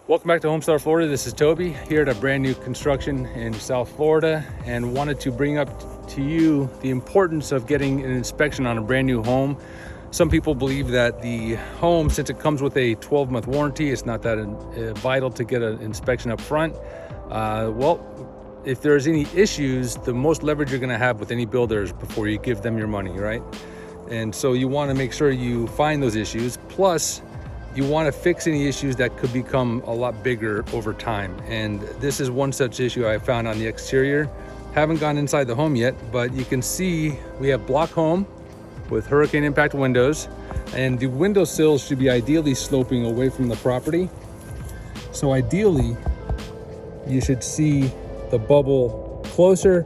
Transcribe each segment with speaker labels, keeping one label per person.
Speaker 1: Welcome back to HomeStar Florida. This is Toby here at a brand new construction in South Florida, and wanted to bring up to you the importance of getting an inspection on a brand new home. Some people believe that the home, since it comes with a 12-month warranty, it's not that vital to get an inspection up front. Well, if there's any issues, the most leverage you're going to have with any builder is before you give them your money, right? And so you want to make sure you find those issues. Plus, you want to fix any issues that could become a lot bigger over time. And this is one such issue I found on the exterior. Haven't gone inside the home yet, but you can see we have block home with hurricane impact windows, and the window sills should be ideally sloping away from the property. So ideally, you should see the bubble closer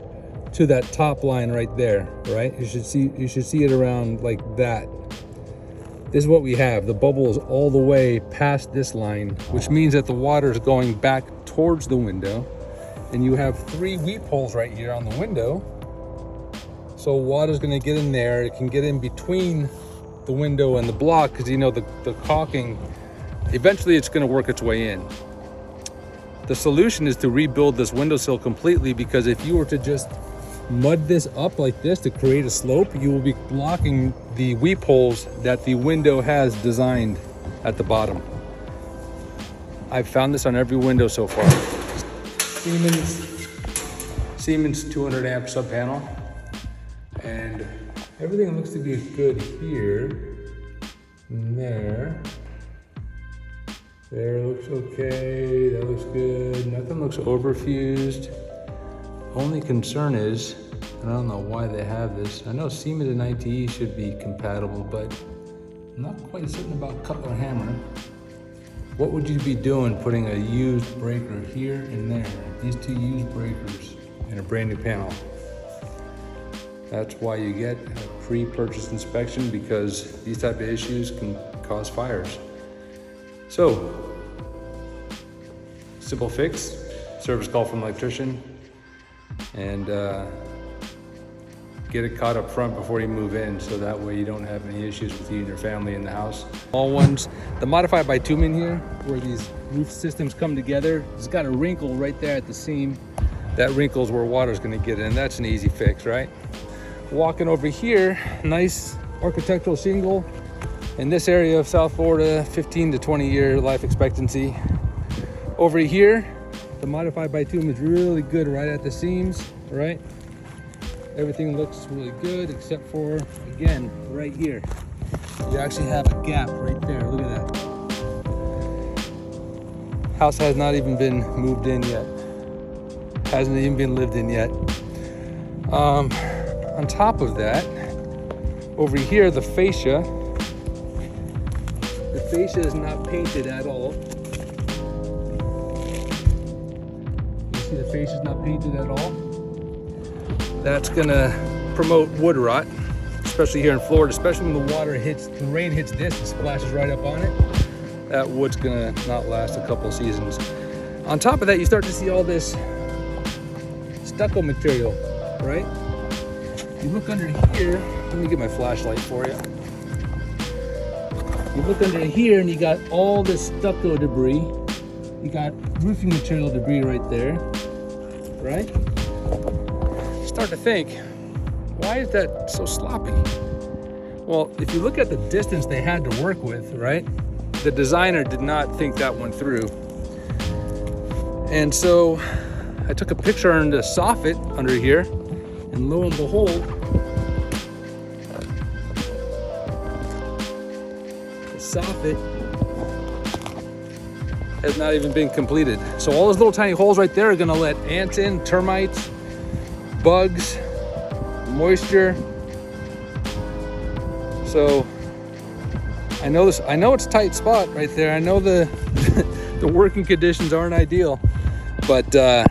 Speaker 1: to that top line right there, right? You should see it around like that. This is what we have. The bubble is all the way past this line, which means that the water is going back towards the window. And you have 3 weep holes right here on the window. So water is going to get in there. It can get in between the window and the block because, you know, the caulking, eventually it's going to work its way in. The solution is to rebuild this windowsill completely, because if you were to just mud this up like this to create a slope, you will be blocking the weep holes that the window has designed at the bottom. I've found this on every window so far. Siemens 200 amp sub panel, and everything looks to be good here and there. There looks okay, that looks good, nothing looks overfused. Only concern is, and I don't know why they have this, I know Siemens and ITE should be compatible, but I'm not quite certain about Cutler Hammer. What would you be doing putting a used breaker here and there? These 2 used breakers in a brand new panel. That's why you get a pre-purchase inspection, because these type of issues can cause fires. So, simple fix, service call from an electrician, and get it caught up front before you move in, so that way you don't have any issues with you and your family in the house. All ones, the modified bitumen here, where these roof systems come together, it's got a wrinkle right there at the seam. That wrinkle is where water's gonna get in. That's an easy fix, right? Walking over here, nice architectural shingle. In this area of South Florida, 15 to 20 year life expectancy. Over here, the modified bitumen is really good right at the seams, right? Everything looks really good except for, again, right here. You actually have a gap right there. Look at that. House has not even been moved in yet. Hasn't even been lived in yet. On top of that, over here, the fascia is not painted at all. You see the fascia is not painted at all? That's gonna promote wood rot, especially here in Florida, especially when the rain hits this and splashes right up on it. That wood's gonna not last a couple seasons. On top of that, you start to see all this stucco material, right? You look under here, let me get my flashlight for you. You look under here and you got all this stucco debris. You got roofing material debris right there, right? Start to think, why is that so sloppy? Well, if you look at the distance they had to work with, right? The designer did not think that one through. And so I took a picture under the soffit under here, and lo and behold, soffit has not even been completed. So all those little tiny holes right there are gonna let ants in, termites, bugs, moisture. So I know it's a tight spot right there. I know the the working conditions aren't ideal, but if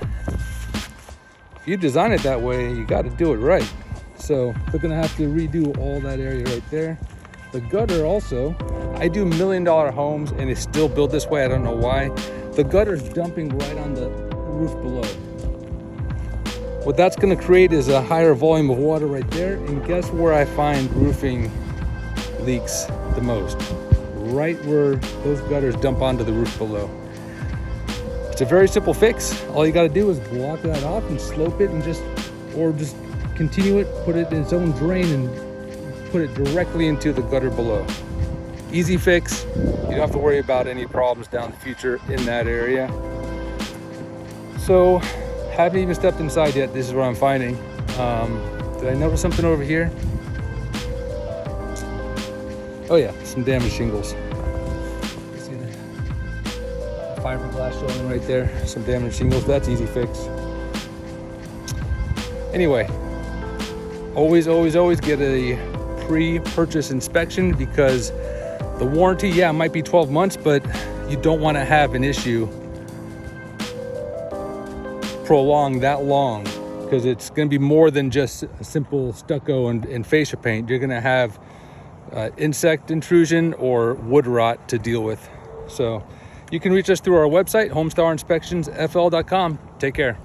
Speaker 1: you design it that way, you got to do it right. So they're gonna have to redo all that area right there. The gutter also, I do $1 million homes and it's still built this way. I don't know why. The gutter's dumping right on the roof below. What that's going to create is a higher volume of water right there. And guess where I find roofing leaks the most? Right where those gutters dump onto the roof below. It's a very simple fix. All you got to do is block that off and slope it, and just continue it, put it in its own drain and put it directly into the gutter below. Easy fix. You don't have to worry about any problems down the future in that area. So, haven't even stepped inside yet. This is what I'm finding. Did I notice something over here? Oh yeah, some damaged shingles. You see the fiberglass showing right there, some damaged shingles. That's easy fix. Anyway, always get a pre-purchase inspection, because the warranty, yeah, might be 12 months, but you don't want to have an issue prolonged that long, because it's going to be more than just a simple stucco and fascia paint. You're going to have insect intrusion or wood rot to deal with. So you can reach us through our website, homestarinspectionsfl.com. Take care.